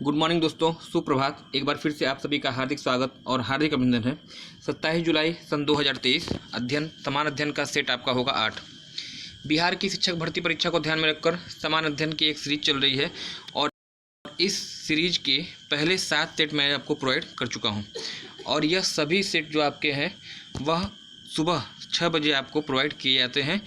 Good morning दोस्तों, सुप्रभात। एक बार फिर से आप सभी का हार्दिक स्वागत और हार्दिक अभिनंदन है। 27 जुलाई सन 2023 अध्ययन समान अध्ययन का सेट आपका होगा 8। बिहार की शिक्षक भर्ती परीक्षा को ध्यान में रखकर समान अध्ययन की एक सीरीज चल रही है और इस सीरीज के पहले 7 सेट मैं आपको प्रोवाइड कर चुका हूँ और यह सभी सेट जो आपके हैं वह सुबह 6 बजे आपको प्रोवाइड किए जाते हैं।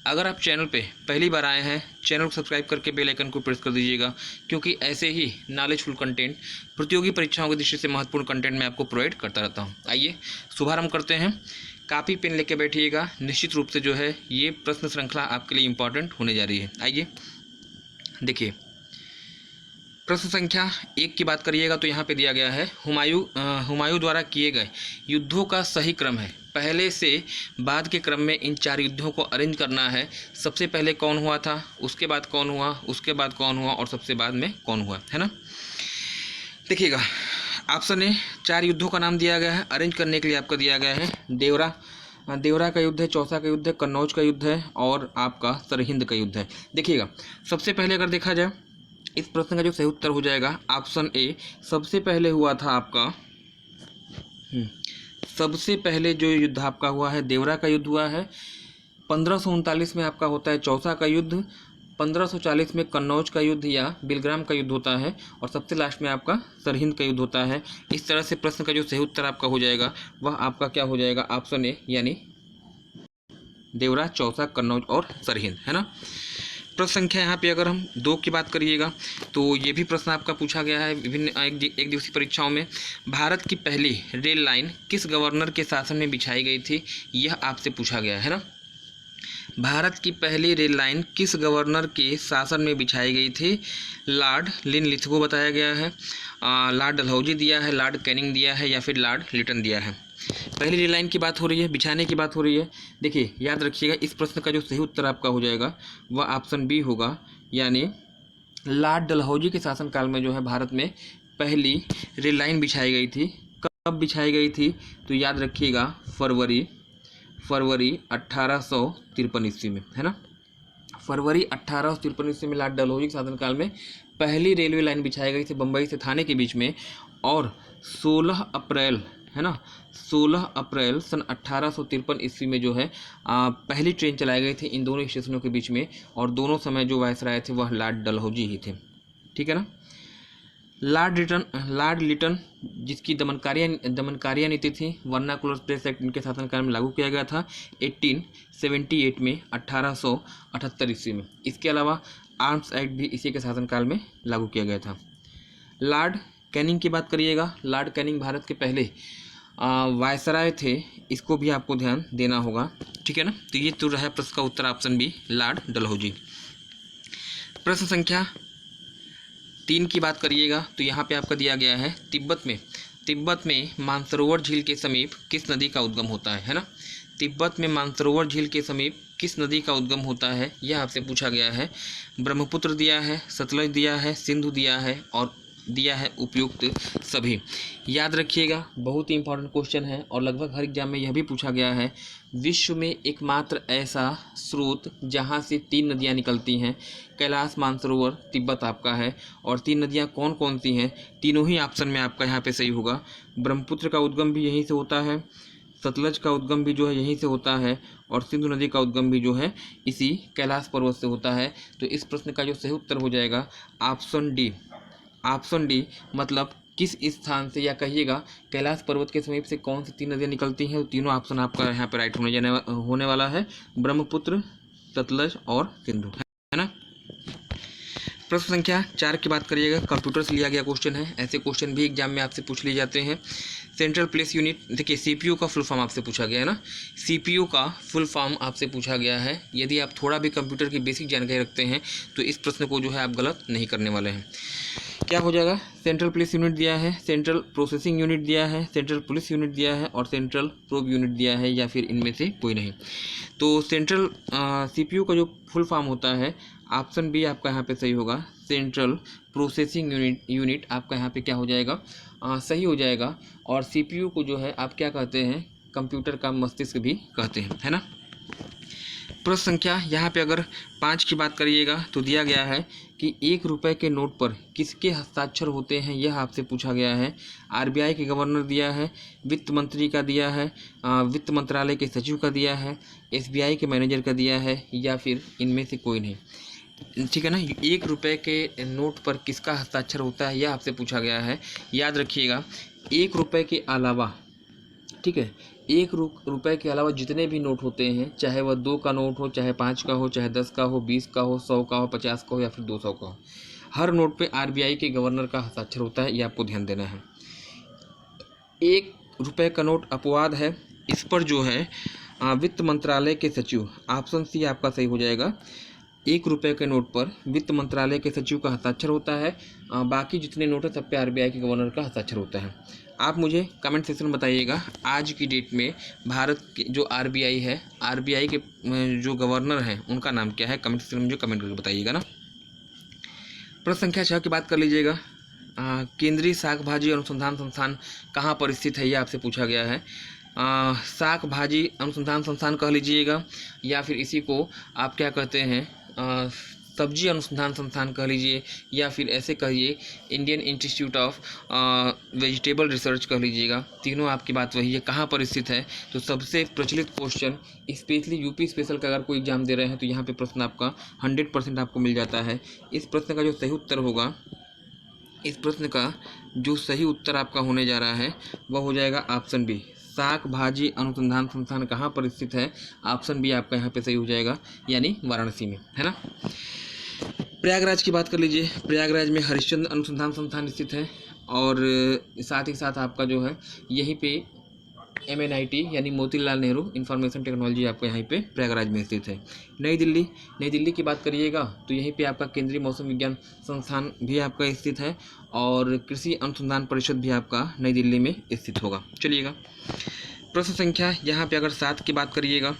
अगर आप चैनल पे पहली बार आए हैं, चैनल को सब्सक्राइब करके बेल आइकन को प्रेस कर दीजिएगा, क्योंकि ऐसे ही नॉलेजफुल कंटेंट, प्रतियोगी परीक्षाओं की दृष्टि से महत्वपूर्ण कंटेंट मैं आपको प्रोवाइड करता रहता हूं। आइए शुभारंभ करते हैं। कापी पेन लेके बैठिएगा, निश्चित रूप से जो है ये प्रश्न श्रृंखला आपके लिए इंपॉर्टेंट होने जा रही है। आइए देखिए, प्रश्न संख्या 1 की बात करिएगा तो यहाँ पे दिया गया है हुमायूं द्वारा किए गए युद्धों का सही क्रम है। पहले से बाद के क्रम में इन 4 युद्धों को अरेंज करना है। सबसे पहले कौन हुआ था, उसके बाद कौन हुआ, उसके बाद कौन हुआ और सबसे बाद में कौन हुआ, है ना। देखिएगा, ऑप्शन ए 4 युद्धों का नाम दिया गया है। अरेंज करने के लिए आपका दिया गया है देवरा का युद्ध है, चौसा का युद्ध है, कन्नौज का युद्ध है और आपका सरहिंद का युद्ध है। देखिएगा, सबसे पहले अगर देखा जाए इस प्रश्न का जो सही उत्तर हो जाएगा ऑप्शन ए। सबसे पहले हुआ था आपका सबसे पहले जो युद्ध आपका हुआ है देवरा का युद्ध हुआ है। 1539 में आपका होता है चौसा का युद्ध, 1540 में कन्नौज का युद्ध या बिलग्राम का युद्ध होता है और सबसे लास्ट में आपका सरहिंद का युद्ध होता है। इस तरह से प्रश्न का जो सही उत्तर आपका हो जाएगा वह आपका क्या हो जाएगा, ऑप्शन ए, यानी देवरा, चौसा, कन्नौज और सरहिंद, है ना। प्रश्न संख्या यहाँ पे अगर हम 2 की बात करिएगा तो ये भी प्रश्न आपका पूछा गया है विभिन्न एक दिवसीय परीक्षाओं में। भारत की पहली रेल लाइन किस गवर्नर के शासन में बिछाई गई थी, यह आपसे पूछा गया है ना। भारत की पहली रेल लाइन किस गवर्नर के शासन में बिछाई गई थी। लॉर्ड लिनलिथगो बताया गया है, लॉर्ड डलहौजी दिया है, लॉर्ड कैनिंग दिया है या फिर लॉर्ड लिटन दिया है। पहली रेल लाइन की बात हो रही है, बिछाने की बात हो रही है। देखिए, याद रखिएगा इस प्रश्न का जो सही उत्तर आपका हो जाएगा वह ऑप्शन बी होगा, यानी लॉर्ड डलहौजी के शासनकाल में जो है भारत में पहली रेल लाइन बिछाई गई थी। कब बिछाई गई थी तो याद रखिएगा फरवरी 1853 ईस्वी में, है ना। फरवरी 1853 ईस्वी में लॉर्ड डलहौजी के शासनकाल में पहली रेलवे लाइन बिछाई गई थी बम्बई से थाने के बीच में और 16 अप्रैल, है ना, 16 अप्रैल सन 1853 ईस्वी में जो है पहली ट्रेन चलाई गई थी इन दोनों स्टेशनों के बीच में और दोनों समय जो वायसराय थे वह लॉर्ड डलहौजी ही थे, ठीक है ना। लॉर्ड लिटन जिसकी दमनकारिया नीति थी, वर्नाकुलर प्रेस एक्ट इनके शासनकाल में लागू किया गया था 1878 में, 1878 ईस्वी में। इसके अलावा आर्म्स एक्ट भी इसी के शासनकाल में लागू किया गया था। लॉर्ड कैनिंग की बात करिएगा, लॉर्ड कैनिंग भारत के पहले वायसराय थे, इसको भी आपको ध्यान देना होगा, ठीक है ना। तो ये तो रहा प्रश्न का उत्तर ऑप्शन बी, लॉर्ड डलहौजी। प्रश्न संख्या 3 की बात करिएगा तो यहाँ पे आपका दिया गया है तिब्बत में मानसरोवर झील के समीप किस नदी का उद्गम होता है ना। तिब्बत में मानसरोवर झील के समीप किस नदी का उद्गम होता है यह आपसे पूछा गया है। ब्रह्मपुत्र दिया है, सतलज दिया है, सिंधु दिया है और दिया है उपयुक्त सभी। याद रखिएगा, बहुत ही इंपॉर्टेंट क्वेश्चन है और लगभग हर एग्जाम में यह भी पूछा गया है। विश्व में एकमात्र ऐसा स्रोत जहाँ से 3 नदियाँ निकलती हैं, कैलाश मानसरोवर तिब्बत आपका है। और 3 नदियाँ कौन कौन सी हैं, तीनों ही ऑप्शन में आपका यहाँ पे सही होगा। ब्रह्मपुत्र का उद्गम भी यहीं से होता है, सतलज का उद्गम भी जो है यहीं से होता है और सिंधु नदी का उद्गम भी जो है इसी कैलाश पर्वत से होता है। तो इस प्रश्न का जो सही उत्तर हो जाएगा ऑप्शन डी। ऑप्शन डी मतलब किस स्थान से, या कहिएगा कैलाश पर्वत के समीप से कौन सी 3 नदियाँ निकलती हैं, तो तीनों ऑप्शन आपका यहाँ पर राइट होने वाला है, ब्रह्मपुत्र, सतलज और सिंधु, है ना। प्रश्न संख्या 4 की बात करिएगा, कंप्यूटर से लिया गया क्वेश्चन है। ऐसे क्वेश्चन भी एग्जाम में आपसे पूछ लिए जाते हैं। सेंट्रल प्लेस यूनिट, देखिए सीपीयू का फुल फॉर्म आपसे पूछा गया है ना, सीपीयू का फुल फॉर्म आपसे पूछा गया है। यदि आप थोड़ा भी कंप्यूटर की बेसिक जानकारी रखते हैं तो इस प्रश्न को जो है आप गलत नहीं करने वाले हैं। क्या हो जाएगा, सेंट्रल पुलिस यूनिट दिया है, सेंट्रल प्रोसेसिंग यूनिट दिया है, सेंट्रल पुलिस यूनिट दिया है और सेंट्रल प्रोब यूनिट दिया है, या फिर इनमें से कोई नहीं। तो सेंट्रल सीपीयू का जो फुल फॉर्म होता है ऑप्शन बी आपका यहाँ पे सही होगा, सेंट्रल प्रोसेसिंग यूनिट आपका यहाँ पे क्या हो जाएगा, सही हो जाएगा। और सीपीयू को जो है आप क्या कहते हैं, कंप्यूटर का मस्तिष्क भी कहते हैं, है ना। प्रश्न संख्या यहाँ पे अगर 5 की बात करिएगा तो दिया गया है कि 1 रुपये के नोट पर किसके हस्ताक्षर होते हैं, यह आपसे पूछा गया है। आरबीआई के गवर्नर दिया है, वित्त मंत्री का दिया है, वित्त मंत्रालय के सचिव का दिया है, एसबीआई के मैनेजर का दिया है, या फिर इनमें से कोई नहीं। ठीक है ना। 1 रुपये के नोट पर किसका हस्ताक्षर होता है, यह आपसे पूछा गया है। याद रखिएगा, 1 रुपये के अलावा, ठीक है, 1 रुपये के अलावा जितने भी नोट होते हैं, चाहे वह 2 का नोट हो, चाहे 5 का हो, चाहे 10 का हो, 20 का हो, 100 का हो, 50 का हो, या फिर 200 का हो, हर नोट पे आरबीआई के गवर्नर का हस्ताक्षर होता है। ये आपको ध्यान देना है। 1 रुपये का नोट अपवाद है, इस पर जो है वित्त मंत्रालय के सचिव, ऑप्शन सी आपका सही हो जाएगा। 1 रुपये के नोट पर वित्त मंत्रालय के सचिव का हस्ताक्षर होता है। बाकी जितने नोट हैं सब पे आरबीआई के गवर्नर का हस्ताक्षर होता है। आप मुझे कमेंट सेक्शन में बताइएगा, आज की डेट में भारत की जो आरबीआई है, आरबीआई के जो गवर्नर हैं उनका नाम क्या है। कमेंट सेक्शन में मुझे कमेंट करके बताइएगा ना। प्रश्न संख्या 6 की बात कर लीजिएगा। केंद्रीय शाक भाजी अनुसंधान संस्थान कहाँ पर स्थित है, ये आपसे पूछा गया है। शाक भाजी अनुसंधान संस्थान कह लीजिएगा, या फिर इसी को आप क्या कहते हैं, सब्जी अनुसंधान संस्थान कह लीजिए, या फिर ऐसे कहिए Indian institute of vegetable research कह लीजिएगा। तीनों आपकी बात वही है। कहाँ पर स्थित है, तो सबसे प्रचलित क्वेश्चन, स्पेशली यूपी स्पेशल का अगर कोई एग्जाम दे रहे हैं तो यहाँ पे प्रश्न आपका 100% आपको मिल जाता है। इस प्रश्न का जो सही उत्तर होगा, इस प्रश्न का जो सही उत्तर आपका होने जा रहा है वह हो जाएगा ऑप्शन बी। शाक भाजी अनुसंधान संस्थान कहाँ पर स्थित है, ऑप्शन बी आपका यहाँ पे सही हो जाएगा, यानी वाराणसी में, है ना। प्रयागराज की बात कर लीजिए। प्रयागराज में हरिश्चंद्र अनुसंधान संस्थान स्थित है, और साथ ही साथ आपका जो है यहीं पे MNIT यानी मोतीलाल नेहरू इंफॉर्मेशन टेक्नोलॉजी आपका यहीं पे प्रयागराज में स्थित है। नई दिल्ली की बात करिएगा तो यहीं पे आपका केंद्रीय मौसम विज्ञान संस्थान भी आपका स्थित है, और कृषि अनुसंधान परिषद भी आपका नई दिल्ली में स्थित होगा। चलिएगा, प्रश्न संख्या यहाँ पे अगर 7 की बात करिएगा,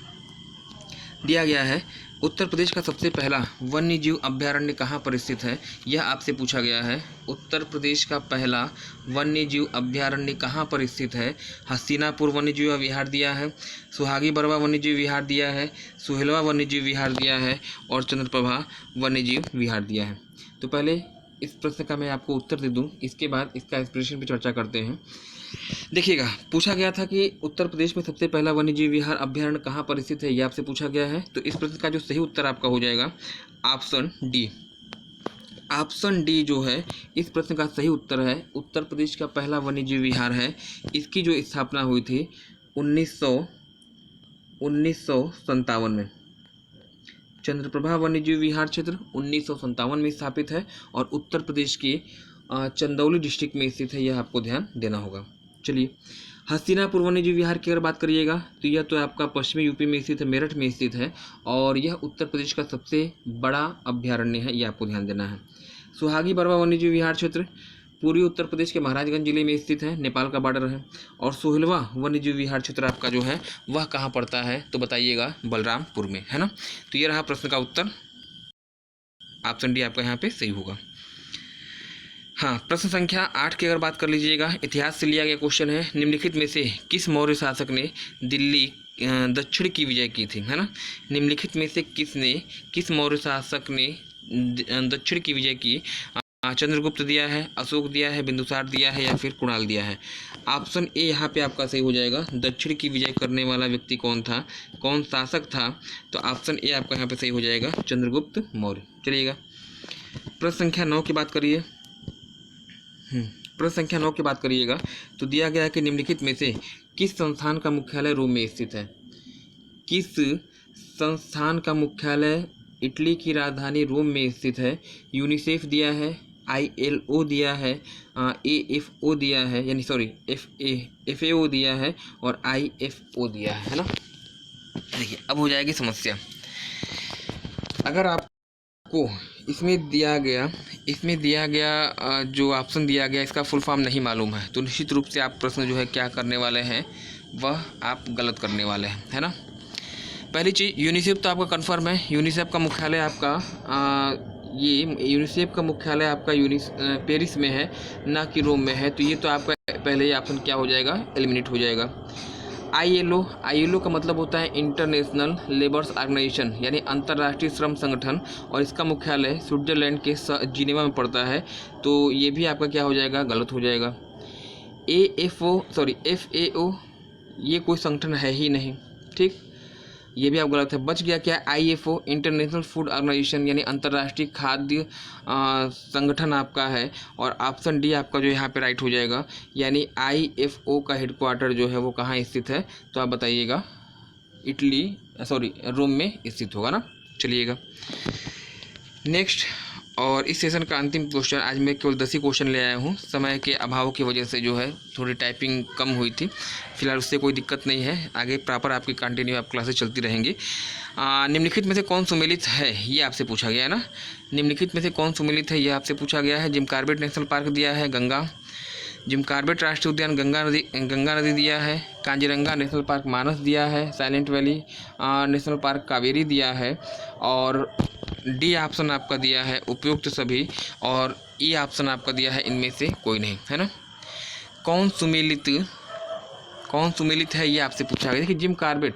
दिया गया है उत्तर प्रदेश का सबसे पहला वन्य जीव अभ्यारण्य कहाँ पर स्थित है, यह आपसे पूछा गया है। उत्तर प्रदेश का पहला वन्य जीव अभ्यारण्य कहाँ पर स्थित है। हस्तिनापुर वन्य जीव विहार दिया है, सुहागी बरवा वन्य जीव विहार दिया है, सुहेलवा वन्य जीव विहार दिया है, और चंद्रप्रभा वन्य जीव विहार दिया है। तो पहले इस प्रश्न का मैं आपको उत्तर दे दूँ, इसके बाद इसका एक्सप्लेनेशन पर चर्चा करते हैं। देखिएगा, पूछा गया था कि उत्तर प्रदेश में सबसे पहला वन्यजीव विहार अभ्यारण्य कहाँ पर स्थित है, ये आपसे पूछा गया है। तो इस प्रश्न का जो सही उत्तर आपका हो जाएगा ऑप्शन डी। ऑप्शन डी जो है इस प्रश्न का सही उत्तर है। उत्तर प्रदेश का पहला वन्यजीव विहार है। इसकी जो स्थापना हुई थी 1957 में। चंद्रप्रभा वन्यजीव विहार क्षेत्र 1957 में स्थापित है, और उत्तर प्रदेश के चंदौली डिस्ट्रिक्ट में स्थित है, यह आपको ध्यान देना होगा। चलिए, हस्तिनापुर वन्यजीव विहार की अगर बात करिएगा तो यह तो आपका पश्चिमी यूपी में स्थित है, मेरठ में स्थित है, और यह उत्तर प्रदेश का सबसे बड़ा अभ्यारण्य है, यह आपको ध्यान देना है। सुहागी बरवा वन्यजीव विहार क्षेत्र पूर्वी उत्तर प्रदेश के महाराजगंज जिले में स्थित है, नेपाल का बॉर्डर है। और सोहेलवा वन्यजीव विहार क्षेत्र आपका जो है वह कहाँ पड़ता है, तो बताइएगा बलरामपुर में, है ना। तो ये रहा प्रश्न का उत्तर, ऑप्शन डी आपका यहाँ पे सही होगा। हाँ, प्रश्न संख्या 8 की अगर बात कर लीजिएगा, इतिहास से लिया गया क्वेश्चन है। निम्नलिखित में से किस मौर्य शासक ने दिल्ली दक्षिण की विजय की थी, है ना। निम्नलिखित में से किस मौर्य शासक ने दक्षिण की विजय की। चंद्रगुप्त दिया है, अशोक दिया है, बिंदुसार दिया है, या फिर कुणाल दिया है। ऑप्शन ए यहाँ पे आपका सही हो जाएगा। दक्षिण की विजय करने वाला व्यक्ति कौन था, कौन शासक था, तो ऑप्शन ए आपका यहाँ पे सही हो जाएगा, चंद्रगुप्त मौर्य। चलिएगा, प्रश्न संख्या 9 की बात करिए। प्रश्न संख्या 9 की बात करिएगा तो दिया गया है कि निम्नलिखित में से किस संस्थान का मुख्यालय रोम में स्थित है। किस संस्थान का मुख्यालय इटली की राजधानी रोम में स्थित है। यूनिसेफ दिया है, ILO दिया है, AFO दिया है, यानी सॉरी FAO दिया है, और IFO दिया है ना। देखिए, अब हो जाएगी समस्या। अगर आपको इसमें दिया गया जो ऑप्शन दिया गया इसका फुल फॉर्म नहीं मालूम है, तो निश्चित रूप से आप प्रश्न जो है क्या करने वाले हैं, वह आप गलत करने वाले हैं, है ना। पहली चीज़, यूनिसेफ तो आपका कंफर्म है। यूनिसेफ का मुख्यालय आपका यूनिसेफ का मुख्यालय आपका पेरिस में है, ना कि रोम में है। तो ये तो आपका पहले ही ऑप्शन क्या हो जाएगा, एलिमिनेट हो जाएगा। ILO का मतलब होता है इंटरनेशनल लेबर्स ऑर्गेनाइजेशन, यानी अंतर्राष्ट्रीय श्रम संगठन, और इसका मुख्यालय स्विट्जरलैंड के जिनेवा में पड़ता है। तो ये भी आपका क्या हो जाएगा, गलत हो जाएगा। FAO ये कोई संगठन है ही नहीं, ठीक, ये भी आप गलत है। बच गया क्या, IFO इंटरनेशनल फूड ऑर्गेनाइजेशन, यानी अंतर्राष्ट्रीय खाद्य संगठन आपका है। और ऑप्शन डी आपका जो यहाँ पे राइट हो जाएगा, यानी IFO का हेडक्वार्टर जो है वो कहाँ स्थित है, तो आप बताइएगा, रोम में स्थित होगा ना। चलिएगा नेक्स्ट, और इस सेशन का अंतिम क्वेश्चन, आज मैं केवल 10 ही क्वेश्चन ले आया हूँ, समय के अभाव की वजह से जो है थोड़ी टाइपिंग कम हुई थी, फिलहाल उससे कोई दिक्कत नहीं है, आगे प्रॉपर आपकी कंटिन्यू आप क्लासेस चलती रहेंगी। निम्नलिखित में से कौन सुमेलित है, ये आपसे पूछा गया है ना। निम्नलिखित में से कौन सुमेलित है, ये आपसे पूछा गया है। जिम कॉर्बेट नेशनल पार्क दिया है गंगा, जिम कॉर्बेट राष्ट्रीय उद्यान गंगा नदी दिया है, कांजीरंगा नेशनल पार्क मानस दिया है, silent valley national park Kaveri दिया है, और डी ऑप्शन आपका दिया है उपयुक्त सभी, और ई ऑप्शन आपका दिया है इनमें से कोई नहीं, है ना। कौन सुमेलित है, ये आपसे पूछा गया। देखिए जिम कॉर्बेट,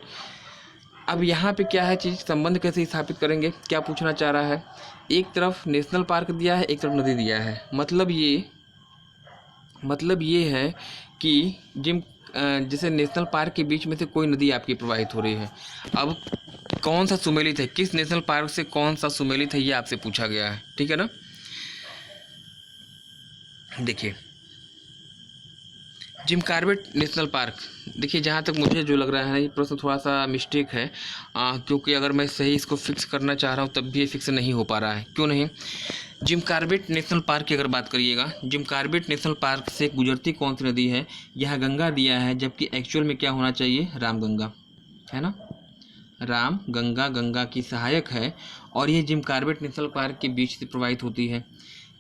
अब यहाँ पे क्या है चीज़, संबंध कैसे स्थापित करेंगे, क्या पूछना चाह रहा है। एक तरफ नेशनल पार्क दिया है, एक तरफ नदी दिया है, मतलब ये है कि जैसे नेशनल पार्क के बीच में से कोई नदी आपकी प्रवाहित हो रही है। अब कौन सा सुमेलित है, किस नेशनल पार्क से कौन सा सुमेलित है, ये आपसे पूछा गया है, ठीक है ना। देखिए जिम कॉर्बेट नेशनल पार्क, देखिए जहाँ तक मुझे जो लग रहा है ये प्रश्न थोड़ा सा मिस्टेक है, क्योंकि अगर मैं सही इसको फिक्स करना चाह रहा हूँ तब भी ये फिक्स नहीं हो पा रहा है। क्यों नहीं, जिम कॉर्बेट नेशनल पार्क की अगर बात करिएगा, जिम कॉर्बेट नेशनल पार्क से गुजरती कौन सी नदी है, यहाँ गंगा दिया है, जबकि एक्चुअल में क्या होना चाहिए, रामगंगा, है ना। राम गंगा की सहायक है, और ये जिम कॉर्बेट नेशनल पार्क के बीच से प्रवाहित होती है।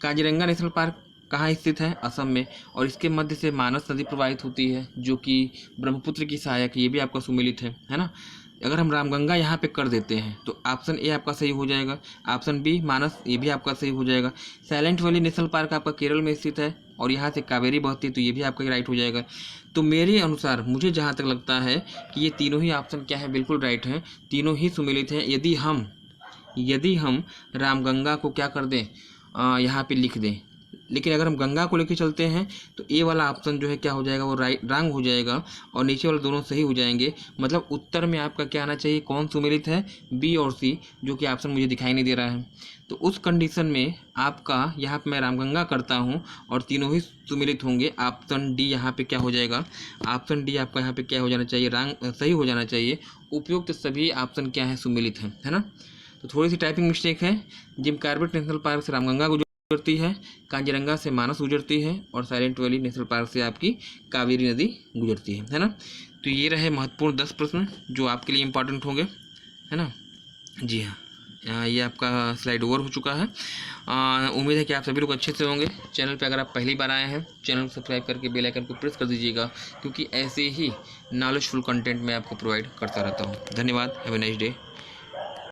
काजीरंगा नेशनल पार्क कहाँ स्थित है, असम में, और इसके मध्य से मानस नदी प्रवाहित होती है, जो कि ब्रह्मपुत्र की सहायक है, ये भी आपका सुमेलित है ना। अगर हम रामगंगा यहाँ पे कर देते हैं तो ऑप्शन ए आपका सही हो जाएगा, ऑप्शन बी मानस, ये भी आपका सही हो जाएगा। साइलेंट वैली नेशनल पार्क आपका केरल में स्थित है, और यहाँ से कावेरी बहती है, तो ये भी आपका राइट हो जाएगा। तो मेरे अनुसार मुझे जहाँ तक लगता है कि ये तीनों ही ऑप्शन क्या है, बिल्कुल राइट हैं, तीनों ही सुमेलित हैं। यदि हम रामगंगा को क्या कर दें, यहाँ पे लिख दें, लेकिन अगर हम गंगा को लेकर चलते हैं तो ए वाला ऑप्शन जो है क्या हो जाएगा, वो रॉन्ग हो जाएगा, और नीचे वाले दोनों सही हो जाएंगे। मतलब उत्तर में आपका क्या आना चाहिए, कौन सुमेलित है, बी और सी, जो कि ऑप्शन मुझे दिखाई नहीं दे रहा है। तो उस कंडीशन में आपका यहाँ पे मैं रामगंगा करता हूँ और तीनों ही सुमेलित होंगे। ऑप्शन डी यहाँ पे क्या हो जाएगा, ऑप्शन डी आपका यहाँ पे क्या हो जाना चाहिए, सही हो जाना चाहिए। उपयुक्त सभी ऑप्शन क्या है, सुमेलित है ना। तो थोड़ी सी टाइपिंग मिस्टेक है। जिम कॉर्बेट नेशनल पार्क से रामगंगा गुजरती है, कांजीरंगा से मानस गुजरती है, और साइलेंट वैली नेशनल पार्क से आपकी कावेरी नदी गुजरती है ना। तो ये रहे महत्वपूर्ण 10 प्रश्न जो आपके लिए इम्पॉर्टेंट होंगे, है ना। जी हाँ, ये आपका स्लाइड ओवर हो चुका है। उम्मीद है कि आप सभी लोग अच्छे से होंगे। चैनल पे अगर आप पहली बार आए हैं, चैनल को सब्सक्राइब करके बेल आइकन को प्रेस कर दीजिएगा, क्योंकि ऐसे ही नॉलेजफुल कंटेंट मैं आपको प्रोवाइड करता रहता हूँ। धन्यवाद, हैव ए नाइस डे।